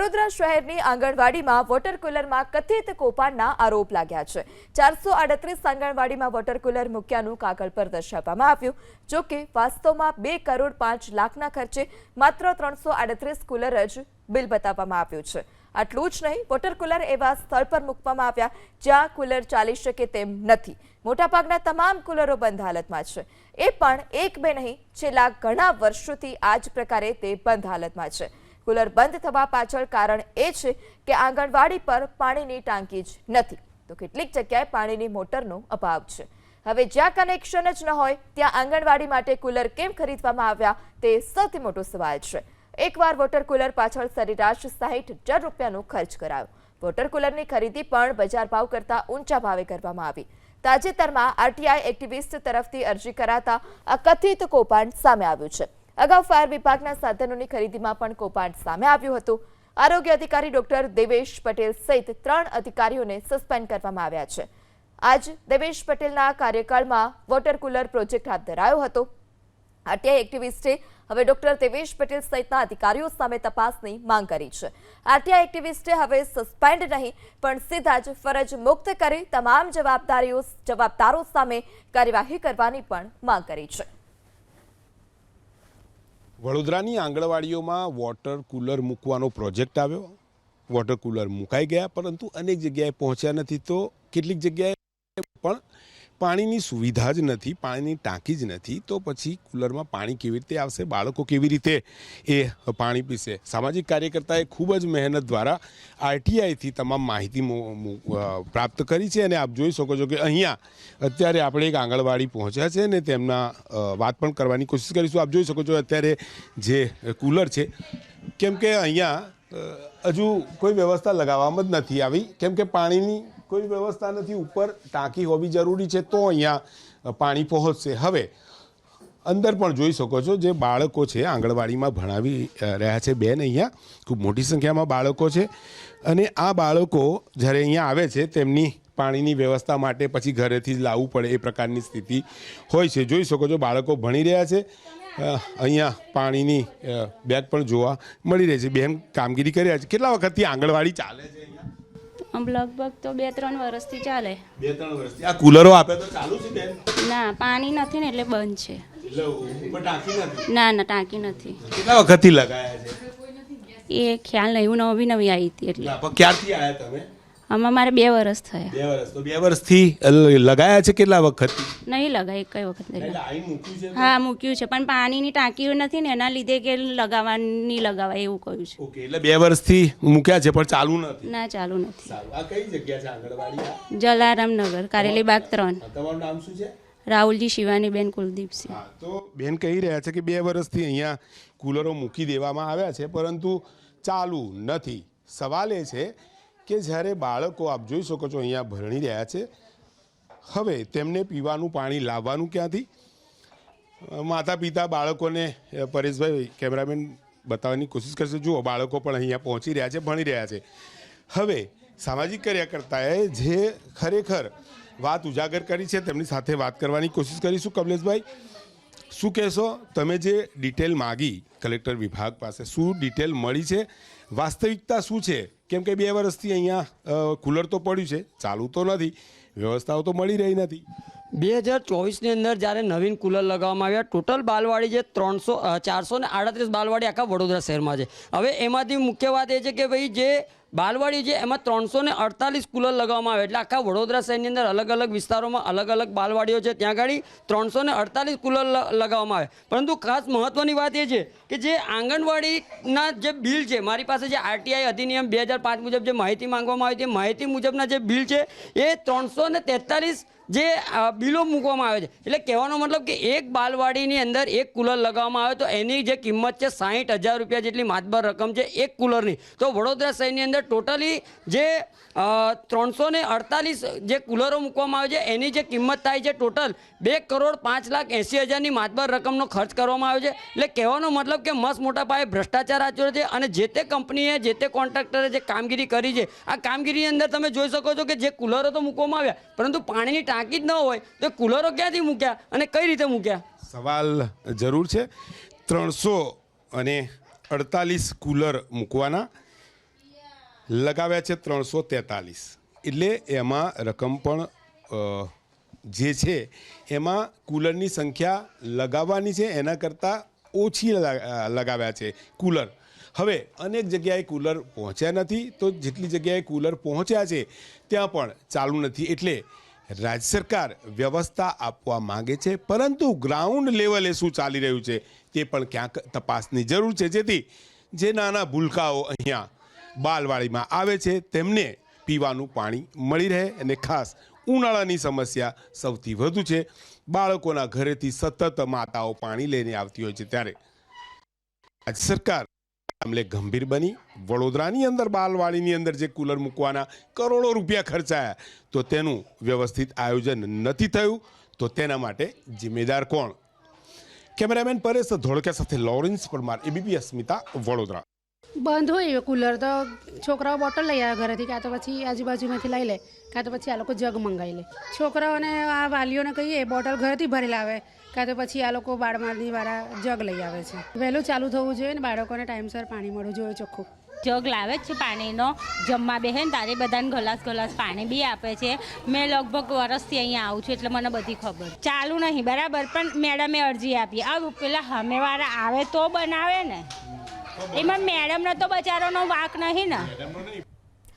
વડોદરા શહેરની આંગણવાડીમાં વોટર કુલરમાં કથિત કૌભાંડના આરોપ લાગ્યા છે। 438 આંગણવાડીમાં વોટર કુલર મૂક્યાનું કાગળ પર દર્શાવવામાં આવ્યું। જો કે વાસ્તવમાં 2 કરોડ 5 લાખના ખર્ચે માત્ર 338 કુલર જ બિલ બતાવવામાં આવ્યું છે। આટલું જ નહીં, વોટર કુલર એવા સ્થળ પર મૂકવામાં આવ્યા જ્યાં કુલર ચાલી શકે તેમ નથી। મોટાભાગના તમામ કુલરો બંધ હાલતમાં છે। એ પણ એક બે નહીં, છેલ્લા ઘણા વર્ષોથી આ જ પ્રકારે તે બંધ હાલતમાં છે। કુલર બંધ થવા પાછળ કારણ એ છે કે આંગણવાડી પર પાણીની ટાંકી જ નથી, તો કેટલીક જગ્યાએ પાણીની મોટરનો અભાવ છે। હવે જ્યાં કનેક્શન જ ન હોય ત્યાં આંગણવાડી માટે કુલર કેમ ખરીદવામાં આવ્યા તે સૌથી મોટો સવાલ છે। એકવાર વોટર કુલર પાછળ સરેરાશ 60,000 રૂપિયાનો ખર્ચ કરાયો। વોટર કુલરની ખરીદી પણ બજાર ભાવ કરતા ઊંચા ભાવે કરવામાં આવી। તાજેતરમાં આરટીઆઈ એક્ટિવિસ્ટ તરફથી અરજી કરાતા આ કથિત કૌભાંડ સામે આવ્યું છે। અગાઉ ફાયર વિભાગના સાધનોની ખરીદીમાં પણ કૌભાંડ સામે આવ્યું હતું। આરોગ્ય અધિકારી ડોક્ટર દેવેશ પટેલ સહિત 3 અધિકારીઓને સસ્પેન્ડ કરવામાં આવ્યા છે। આજ દેવેશ પટેલના કાર્યકાળમાં વોટર કુલર પ્રોજેક્ટ હાથ ધરાયો હતો। આરટીઆઈ એક્ટિવિસ્ટે હવે ડોક્ટર દેવેશ પટેલ સહિતના અધિકારીઓ સામે તપાસની માંગ કરી છે। આરટીઆઈ એક્ટિવિસ્ટે હવે સસ્પેન્ડ નહીં પણ સીધા જ ફરજ મુક્ત કરી તમામ જવાબદારો સામે કાર્યવાહી કરવાની પણ માંગ કરી છે। વડોદરાની આંગણવાડીઓમાં વોટર કુલર મૂકવાનો પ્રોજેક્ટ આવ્યો। વોટર કુલર મુકાઈ ગયા, પરંતુ અનેક જગ્યાએ પહોંચ્યા નથી। તો કેટલીક જગ્યાએ પણ પાણીની સુવિધા જ નથી, પાણીની ટાંકી જ નથી। તો પછી કુલરમાં પાણી કેવી રીતે આવશે? બાળકો કેવી રીતે એ પાણી પીશે? સામાજિક કાર્યકર્તાએ ખૂબ જ મહેનત દ્વારા આરટીઆઈથી તમામ માહિતી પ્રાપ્ત કરી છે। અને આપ જોઈ શકો છો કે અહીંયા અત્યારે આપણે એક આંગણવાડી પહોંચ્યા છે ને તેમના વાત પણ કરવાની કોશિશ કરીશું। આપ જોઈ શકો છો અત્યારે જે કુલર છે, કેમ કે અહીંયા હજુ કોઈ વ્યવસ્થા લગાવવામાં જ નથી આવી, કેમ કે પાણીની કોઈ વ્યવસ્થા નથી। ઉપર ટાંકી હોવી જરૂરી છે તો અહીંયા પાણી પહોંચશે। હવે અંદર પણ જોઈ શકો છો જે બાળકો છે આંગણવાડીમાં ભણાવી રહ્યા છે બેન, અહીંયા ખૂબ મોટી સંખ્યામાં બાળકો છે। અને આ બાળકો જ્યારે અહીંયા આવે છે તેમની પાણીની વ્યવસ્થા માટે પછી ઘરેથી જ લાવવું પડે એ પ્રકારની સ્થિતિ હોય છે। જોઈ શકો છો બાળકો ભણી રહ્યા છે। અહીંયા પાણીની બેગ પણ જોવા મળી રહી છે। બેન કામગીરી કરી રહ્યા છે। કેટલા વખતથી આંગણવાડી ચાલે છે અહીંયા? લગભગ તો 2-3 વર્ષથી ચાલે। 2-3 વર્ષથી આ કુલરો આપે તો ચાલુ છે બેન? ના, પાણી નથી ને એટલે બંધ છે। એટલે ઉપર ટાંકી નથી? ના, ટાંકી નથી। કેટલા વખતથી લગાયા છે? એ ખ્યાલ નહીં, હું નવી આવી હતી એટલે। ક્યારથી આવ્યા તમે? આમાં મારે 2 વર્ષ થયા। 2 વર્ષ? તો 2 વર્ષથી લગાયા છે? કેટલા વખતથી? નહીં લગાય, કઈ વખત નહીં। મૂક્યું છે? હા, મૂક્યું છે, પણ પાણીની ટાંકીઓ નથી ને એના લીધે કે લગાવાય એવું કહ્યું છે। ઓકે, એટલે 2 વર્ષથી મૂક્યા છે પણ ચાલુ નથી? ના, ચાલુ નથી। આ કઈ જગ્યા છે આંગણવાડી? જલારામનગર, કારેલી બાગ 3। તમારું નામ શું છે? રાહુલજી શિવાનીબેન કુલદીપસિંહ। તો બેન કહી રહ્યા છે કે 2 વર્ષથી અહીંયા કુલરો મૂકી દેવામાં આવ્યા છે પરંતુ ચાલુ નથી। સવાલ એ છે કે જ્યારે બાળકો આપ જોઈ શકો છો અહીંયા ભણી રહ્યા છે, હવે તેમને પીવાનું પાણી લાવવાનું ક્યાંથી? માતા પિતા બાળકોને, પરેશભાઈ કેમેરામેન બતાવવાની કોશિશ કરશે। જુઓ બાળકો પણ અહીંયા પહોંચી રહ્યા છે, ભણી રહ્યા છે। હવે સામાજિક કાર્યકર્તાએ જે ખરેખર વાત ઉજાગર કરી છે તેમની સાથે વાત કરવાની કોશિશ કરીશું। કમલેશભાઈ, શું કહેશો? તમે જે ડિટેલ માગી કલેક્ટર વિભાગ પાસે, શું ડિટેલ મળી છે? વાસ્તવિકતા શું છે? કેમ કે 2 વર્ષથી અહીંયા કુલર તો પડ્યું છે, ચાલુ તો નથી, વ્યવસ્થાઓ તો મળી રહી નથી। 2024ની અંદર જ્યારે નવીન કુલર લગાવવામાં આવ્યા, ટોટલ બાલવાડી જે 438 બાલવાડી આખા વડોદરા શહેરમાં છે। હવે એમાંથી મુખ્ય વાત એ છે કે ભાઈ જે બાલવાડી છે એમાં 348 કુલર લગાવવામાં આવે, એટલે આખા વડોદરા શહેરની અંદર અલગ અલગ વિસ્તારોમાં અલગ અલગ બાલવાડીઓ છે, ત્યાં આગળ 348 કુલર લગાવવામાં આવે। પરંતુ ખાસ મહત્ત્વની વાત એ છે કે જે આંગણવાડીના જે બિલ છે, મારી પાસે જે આરટીઆઈ અધિનિયમ 2005 મુજબ જે માહિતી માંગવામાં આવી તે માહિતી મુજબના જે બિલ છે એ 343 જે બિલો મૂકવામાં આવે છે। એટલે કહેવાનો મતલબ કે એક બાલવાડીની અંદર એક કુલર લગાવવામાં આવે તો એની જે કિંમત છે 60,000 રૂપિયા જેટલી માતબર રકમ છે એક કુલરની। તો વડોદરા શહેરની અંદર ટોટલી જે 348 જે કુલરો મૂકવામાં આવે છે એની જે કિંમત થાય છે ટોટલ 2 કરોડ 5 લાખ 80,000ની માતબર રકમનો ખર્ચ કરવામાં આવે છે। એટલે કહેવાનો મતલબ કે મસ્ત મોટા પાયે ભ્રષ્ટાચાર આચર્યો છે અને જે તે કંપનીએ, જે તે કોન્ટ્રાક્ટરે જે કામગીરી કરી છે, આ કામગીરીની અંદર તમે જોઈ શકો છો કે જે કુલરો તો મૂકવામાં આવ્યા પરંતુ પાણીની ટાંકી જ ન હોય તો કુલરો ક્યાંથી મૂક્યા અને કઈ રીતે મૂક્યા? સવાલ જરૂર છે। 348 કુલર મૂકવાના લગાવ્યા છે 343. એટલે એમાં રકમ પણ જે છે એમાં કુલરની સંખ્યા લગાવવાની છે એના કરતાં ઓછી લગાવ્યા છે કુલર. હવે અનેક જગ્યાએ કુલર પહોંચ્યા નથી, તો જેટલી જગ્યાએ કુલર પહોંચ્યા છે ત્યાં પણ ચાલુ નથી. એટલે રાજ્ય સરકાર વ્યવસ્થા આપવા માંગે છે, પરંતુ ગ્રાઉન્ડ લેવલે શું ચાલી રહ્યું છે તે પણ ક્યાંક તપાસની જરૂર છે, જેથી જે નાના ભૂલકાઓ અહીંયા બાલવાડીમાં આવે છે તેમને પીવાનું પાણી મળી રહે. અને ખાસ ઉનાળાની સમસ્યા સૌથી વધુ છે. બાળકોના ઘરેથી સતત માતાઓ પાણી લઈને આવતી હોય છે, ત્યારે રાજ્ય સરકાર મામલે ગંભીર બની વડોદરાની અંદર બાલવાડીની અંદર જે કુલર મૂકવાના કરોડો રૂપિયા ખર્ચાયા, તો તેનું વ્યવસ્થિત આયોજન નથી થયું. તો તેના માટે જિમ્મેદાર કોણ? કેમેરામેન પરેશ ધોળકા સાથે લોરેન્સ પરમાર, એબીપી અસ્મિતા, વડોદરા. બંધ હોય કુલર તો છોકરાઓ બોટલ લઈ આવે ઘરેથી, કાં તો પછી આજુબાજુમાંથી લઈ લે, કાં તો પછી આ લોકો જગ મંગાવી લે. છોકરાઓને આ વાલીઓને કહીએ બોટલ ઘરેથી ભરી લાવે, કાં તો પછી આ લોકો બાળમારની વાળા જગ લઈ આવે છે. વહેલું ચાલુ થવું જોઈએ ને બાળકોને ટાઈમસર પાણી મળવું જોઈએ ચોખ્ખું. જગ લાવે જ છે પાણીનો, જમવા બેહે ને તારે બધાને ગ્લાસ પાણી બી આપે છે. મેં લગભગ વરસથી અહીંયા આવું છું એટલે મને બધી ખબર. ચાલુ નહીં બરાબર, પણ મેડમે અરજી આપી. આ પેલા સામેવાળા આવે તો બનાવે ને, એમાં મેડમનો તો બચારાનો વાંક નહીં ને.